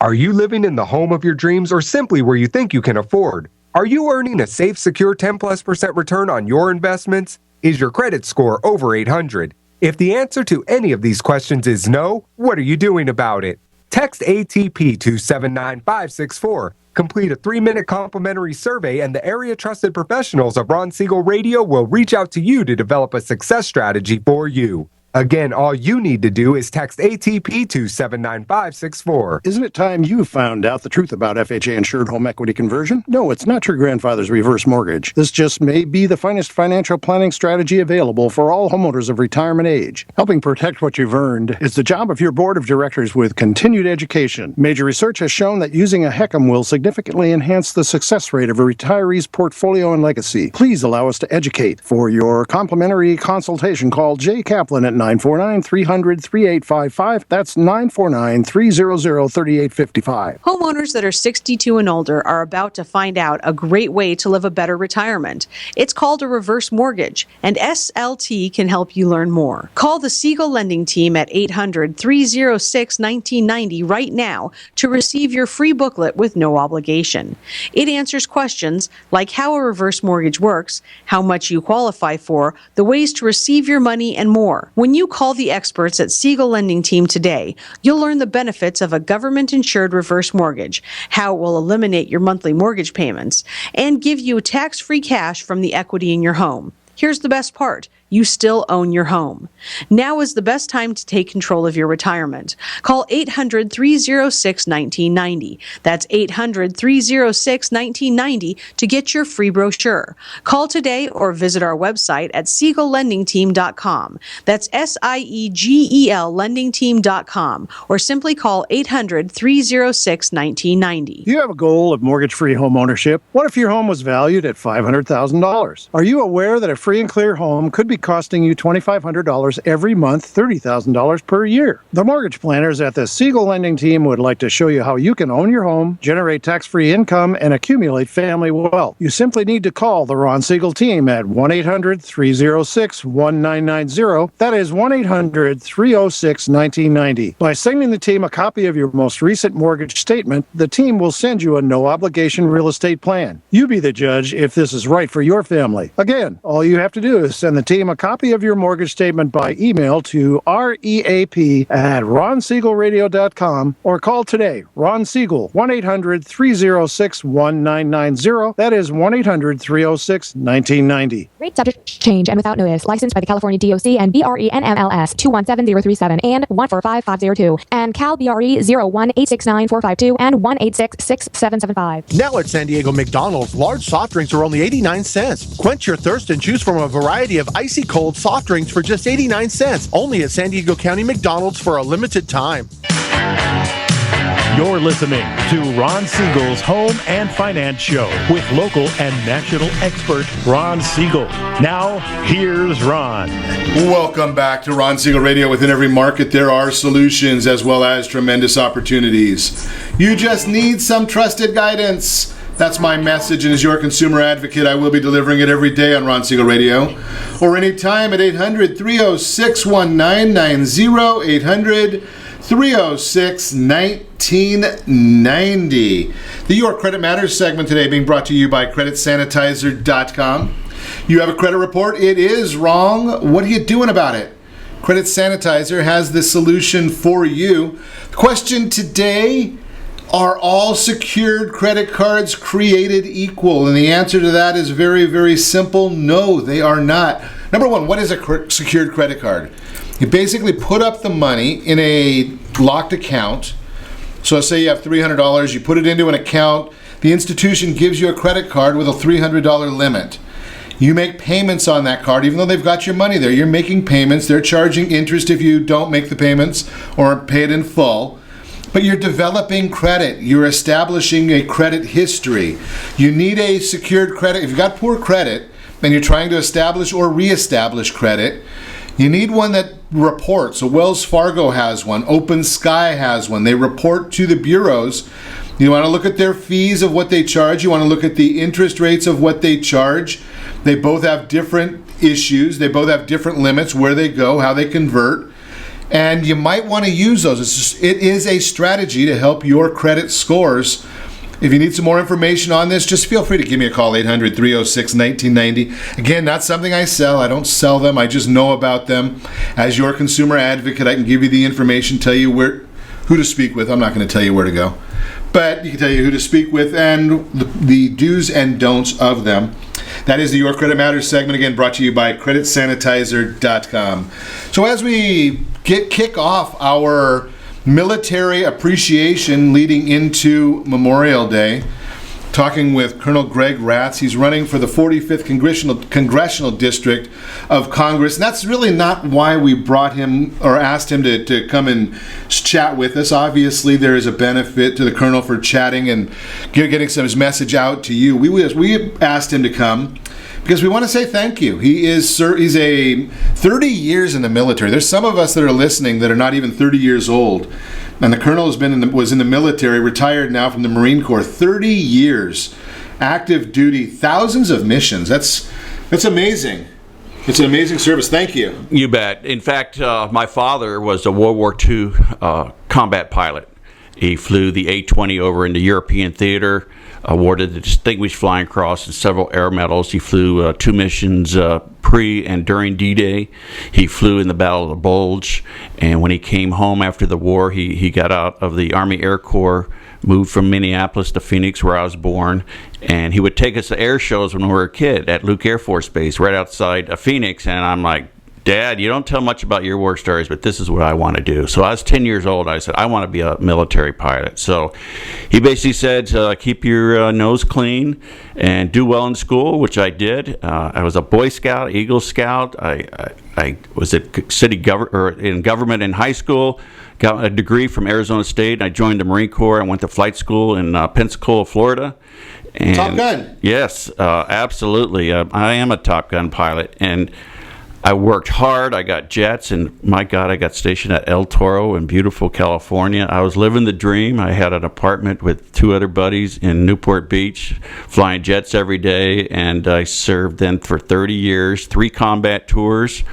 Are you living in the home of your dreams or simply where you think you can afford? Are you earning a safe, secure 10+% return on your investments? Is your credit score over 800? If the answer to any of these questions is no, what are you doing about it? Text ATP to 79564. Complete a 3-minute complimentary survey, and the area trusted professionals of Ron Siegel Radio will reach out to you to develop a success strategy for you. Again, all you need to do is text ATP to 79564. Isn't it time you found out the truth about FHA-insured home equity conversion? No, it's not your grandfather's reverse mortgage. This just may be the finest financial planning strategy available for all homeowners of retirement age. Helping protect what you've earned is the job of your board of directors with continued education. Major research has shown that using a HECM will significantly enhance the success rate of a retiree's portfolio and legacy. Please allow us to educate. For your complimentary consultation, call Jay Kaplan at 949-300-3855. That's 949-300-3855. Homeowners that are 62 and older are about to find out a great way to live a better retirement. It's called a reverse mortgage, and SLT can help you learn more. Call the Siegel Lending Team at 800-306-1990 right now to receive your free booklet with no obligation. It answers questions like how a reverse mortgage works, how much you qualify for, the ways to receive your money, and more. When you call the experts at Siegel Lending Team today, you'll learn the benefits of a government-insured reverse mortgage, how it will eliminate your monthly mortgage payments, and give you tax-free cash from the equity in your home. Here's the best part. You still own your home. Now is the best time to take control of your retirement. Call 800-306-1990. That's 800-306-1990 to get your free brochure. Call today or visit our website at SiegelLendingTeam.com. That's SIEGEL LendingTeam.com, or simply call 800-306-1990. You have a goal of mortgage-free home ownership. What if your home was valued at $500,000? Are you aware that a free and clear home could be be costing you $2,500 every month, $30,000 per year. The mortgage planners at the Siegel lending team would like to show you how you can own your home, generate tax-free income, and accumulate family wealth. You simply need to call the Ron Siegel team at 1-800-306-1990. That is 1-800-306-1990. By sending the team a copy of your most recent mortgage statement, the team will send you a no-obligation real estate plan. You be the judge if this is right for your family. Again, all you have to do is send the team a copy of your mortgage statement by email to reap@ronsiegelradio.com or call today. Ron Siegel, 1-800-306-1990. That is 1-800-306-1990. Rate subject to change and without notice. Licensed by the California DOC and BRE NMLS 217037 and 145502 and Cal BRE 01869452 and 1866775. Now at San Diego McDonald's, large soft drinks are only 89 cents. Quench your thirst and choose from a variety of icy cold soft drinks for just 89 cents. Only at San Diego County McDonald's for a limited time. You're listening to Ron Siegel's Home and Finance Show with local and national expert Ron Siegel. Now, here's Ron. Welcome back to Ron Siegel Radio. Within every market, there are solutions as well as tremendous opportunities. You just need some trusted guidance. That's my message, and as your consumer advocate, I will be delivering it every day on Ron Siegel Radio, or anytime at 800-306-1990, 800-306-1990. The Your Credit Matters segment today being brought to you by CreditSanitizer.com. You have a credit report, it is wrong. What are you doing about it? Credit Sanitizer has the solution for you. The question today: are all secured credit cards created equal? And the answer to that is very, very simple. No, they are not. Number one, what is a secured credit card? You basically put up the money in a locked account. So say you have $300, you put it into an account. The institution gives you a credit card with a $300 limit. You make payments on that card, even though they've got your money there. You're making payments. They're charging interest if you don't make the payments or pay it in full. But you're developing credit. You're establishing a credit history. You need a secured credit. If you've got poor credit and you're trying to establish or reestablish credit, you need one that reports. So Wells Fargo has one. Open Sky has one. They report to the bureaus. You want to look at their fees of what they charge. You want to look at the interest rates of what they charge. They both have different issues. They both have different limits, where they go, how they convert. And you might want to use those. It is a strategy to help your credit scores. If you need some more information on this, just feel free to give me a call, 800-306-1990. Again, not something I sell. I don't sell them. I just know about them. As your consumer advocate, I can give you the information, tell you who to speak with. I'm not going to tell you where to go. But you can tell you who to speak with and the do's and don'ts of them. That is the Your Credit Matters segment, again, brought to you by CreditSanitizer.com. So as we kick off our military appreciation leading into Memorial Day, talking with Colonel Greg Raths. He's running for the 45th Congressional District of Congress. And that's really not why we brought him or asked him to come and chat with us. Obviously, there is a benefit to the Colonel for chatting and getting some of his message out to you. We asked him to come because we want to say thank you. He's 30 years in the military. There's some of us that are listening that are not even 30 years old. And the Colonel was in the military, retired now from the Marine Corps. 30 years, active duty, thousands of missions. That's amazing. It's an amazing service. Thank you. You bet. In fact, my father was a World War II combat pilot. He flew the A-20 over in the European theater, awarded the Distinguished Flying Cross and several air medals. He flew 2 missions pre and during D-Day. He flew in the Battle of the Bulge, and when he came home after the war, he got out of the Army Air Corps, moved from Minneapolis to Phoenix, where I was born, and he would take us to air shows when we were a kid at Luke Air Force Base, right outside of Phoenix, and I'm like, Dad, you don't tell much about your war stories, but this is what I want to do. So I was 10 years old. I said, I want to be a military pilot. So he basically said, keep your nose clean and do well in school, which I did. I was a Boy Scout, Eagle Scout. I was at in government in high school, got a degree from Arizona State. I joined the Marine Corps. I went to flight school in Pensacola, Florida. And Top Gun. Yes, absolutely. I am a Top Gun pilot. And I worked hard. I got jets, and my God, I got stationed at El Toro in beautiful California. I was living the dream. I had an apartment with 2 other buddies in Newport Beach, flying jets every day, and I served then for 30 years, 3 combat tours,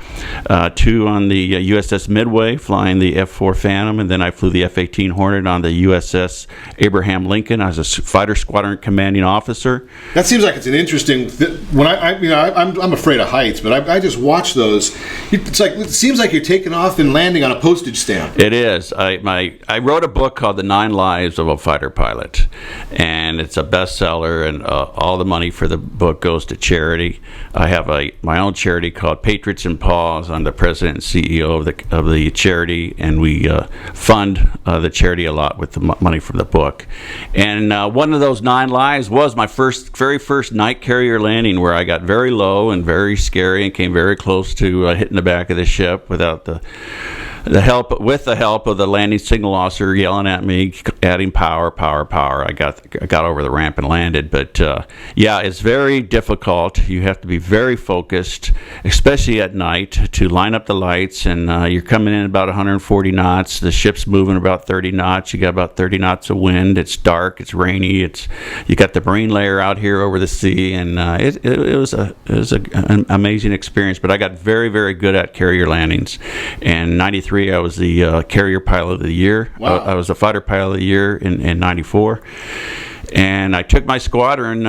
2 on the USS Midway, flying the F-4 Phantom, and then I flew the F-18 Hornet on the USS Abraham Lincoln. I was a fighter squadron commanding officer. That seems like it's an interesting. When I'm afraid of heights, but I just watch those. It seems like you're taking off and landing on a postage stamp. It is. I wrote a book called The 9 Lives of a Fighter Pilot, and it's a bestseller. And all the money for the book goes to charity. I have my own charity called Patriots and Paws. I'm the president and CEO of the charity, and we fund the charity a lot with the money from the book. And one of those 9 lives was my very first night carrier landing, where I got very low and very scary and came very close to hitting the back of the ship without the help of the landing signal officer yelling at me, adding power. I got over the ramp and landed. But yeah, it's very difficult. You have to be very focused, especially at night, to line up the lights. And you're coming in about 140 knots. The ship's moving about 30 knots. You got about 30 knots of wind. It's dark. It's rainy. You got the marine layer out here over the sea, and it was an amazing experience. But I got very, very good at carrier landings. And 93. I was the carrier pilot of the year. Wow. I was the fighter pilot of the year in 94. And I took my squadron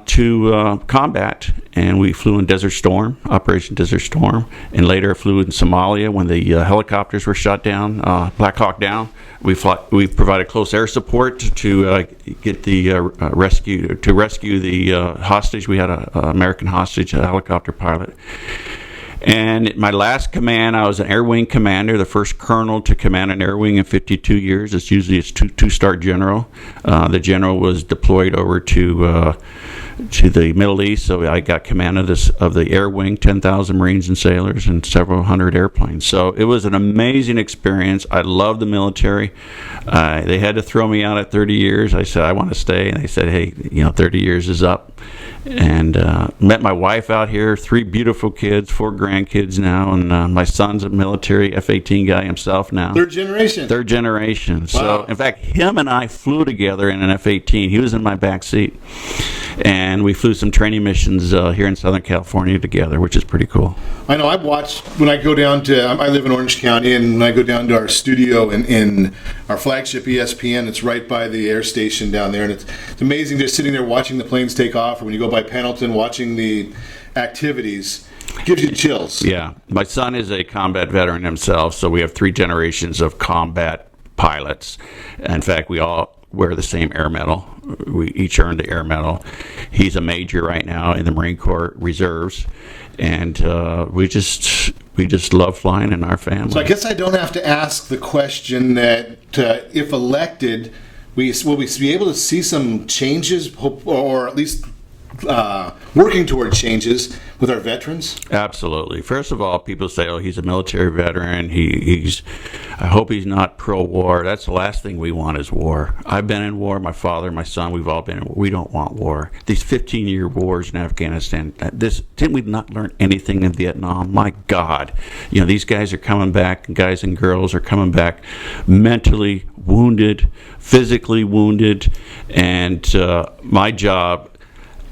to combat, and we flew in Desert Storm, Operation Desert Storm, and later flew in Somalia when the helicopters were shot down, Black Hawk Down. We provided close air support to get the rescue the hostage. We had an American hostage, a helicopter pilot. And my last command, I was an air wing commander, the first colonel to command an air wing in 52 years. It's usually two-star general. The general was deployed over to the Middle East, so I got command of the air wing, 10,000 Marines and sailors, and several hundred airplanes. So it was an amazing experience. I love the military. They had to throw me out at 30 years. I said, I want to stay. And they said, hey, 30 years is up. And met my wife out here, 3 beautiful kids, 4 grandkids now, and my son's a military F-18 guy himself now. Third generation. Wow. So, in fact, him and I flew together in an F-18. He was in my back seat. And we flew some training missions here in Southern California together, which is pretty cool. I know. I've watched when I go down to. I live in Orange County, and when I go down to our studio in our flagship ESPN, it's right by the air station down there, and it's amazing just sitting there watching the planes take off. Or when you go by Pendleton, watching the activities, it gives you chills. Yeah, my son is a combat veteran himself, so we have 3 generations of combat pilots. In fact, we all wear the same air medal. We each earned the air medal. He's a major right now in the Marine Corps Reserves, and we just love flying in our family. So I guess I don't have to ask the question that if elected, will we be able to see some changes, or at least working toward changes with our veterans? Absolutely. First of all, people say, "Oh, he's a military veteran. I hope he's not pro-war." That's the last thing we want is war. I've been in war. My father, my son, we've all been in war. We don't want war. These 15-year wars in Afghanistan. Didn't we not learn anything in Vietnam? My God, these guys are coming back. Guys and girls are coming back mentally wounded, physically wounded, and my job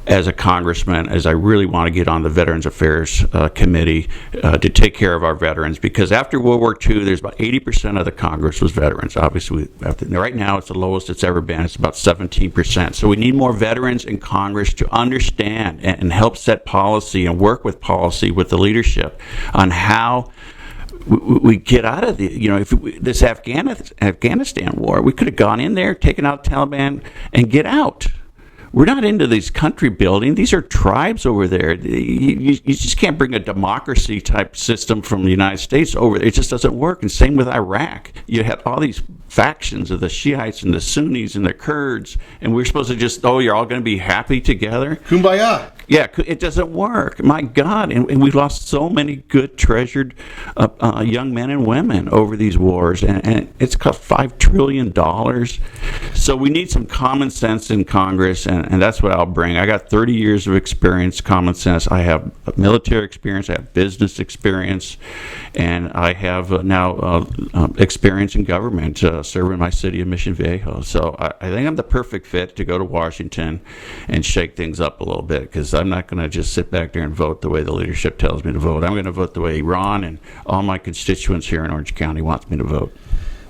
as a congressman, as I really want to get on the Veterans Affairs Committee to take care of our veterans, because after World War II, there's about 80% of the Congress was veterans. Obviously, right now it's the lowest it's ever been. It's about 17%. So we need more veterans in Congress to understand and help set policy and work with policy with the leadership on how we get out of this Afghanistan war. We could have gone in there, taken out Taliban, and get out. We're not into this country building. These are tribes over there. You just can't bring a democracy type system from the United States over there. It just doesn't work. And same with Iraq. You had all these factions of the Shiites and the Sunnis and the Kurds, and we're supposed to just, you're all going to be happy together? Kumbaya. Yeah, it doesn't work. My God, and we lost so many good, treasured young men and women over these wars, and it's cost $5 trillion. So we need some common sense in Congress, and that's what I'll bring. I got 30 years of experience, common sense. I have military experience, I have business experience, and I have now experience in government, serving my city of Mission Viejo. So I think I'm the perfect fit to go to Washington and shake things up a little bit, because I'm not going to just sit back there and vote the way the leadership tells me to vote. I'm going to vote the way Ron and all my constituents here in Orange County wants me to vote.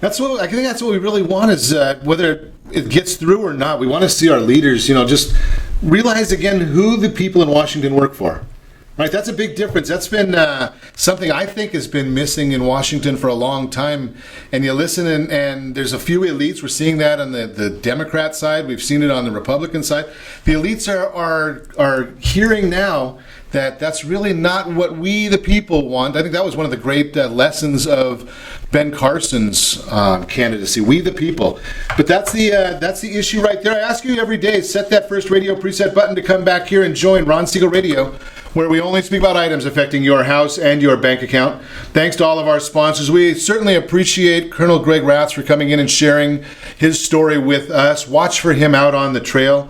I think that's what we really want, is whether it gets through or not, we want to see our leaders, just realize again who the people in Washington work for. Right, that's a big difference. That's been something I think has been missing in Washington for a long time. And you listen, and there's a few elites. We're seeing that on the Democrat side. We've seen it on the Republican side. The elites are hearing now that that's really not what we, the people, want. I think that was one of the great lessons of Ben Carson's candidacy. We, the people. But that's the issue right there. I ask you every day, set that first radio preset button to come back here and join Ron Siegel Radio, where we only speak about items affecting your house and your bank account. Thanks to all of our sponsors. We certainly appreciate Colonel Greg Raths for coming in and sharing his story with us. Watch for him out on the trail.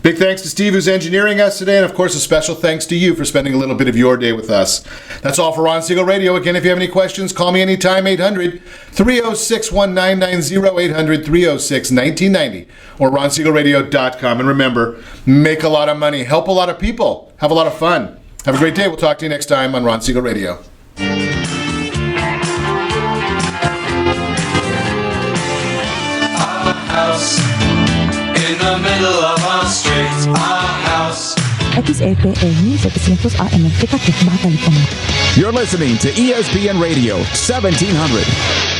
Big thanks to Steve, who's engineering us today, and of course a special thanks to you for spending a little bit of your day with us. That's all for Ron Siegel Radio. Again, if you have any questions, call me anytime, 800-306-1990, 800-306-1990, or ronsiegelradio.com. And remember, make a lot of money, help a lot of people, have a lot of fun. Have a great day. We'll talk to you next time on Ron Siegel Radio. Our house in the middle of our street. Our house. XLPE 1700 AM Tecate, Baja California. You're listening to ESPN Radio 1700.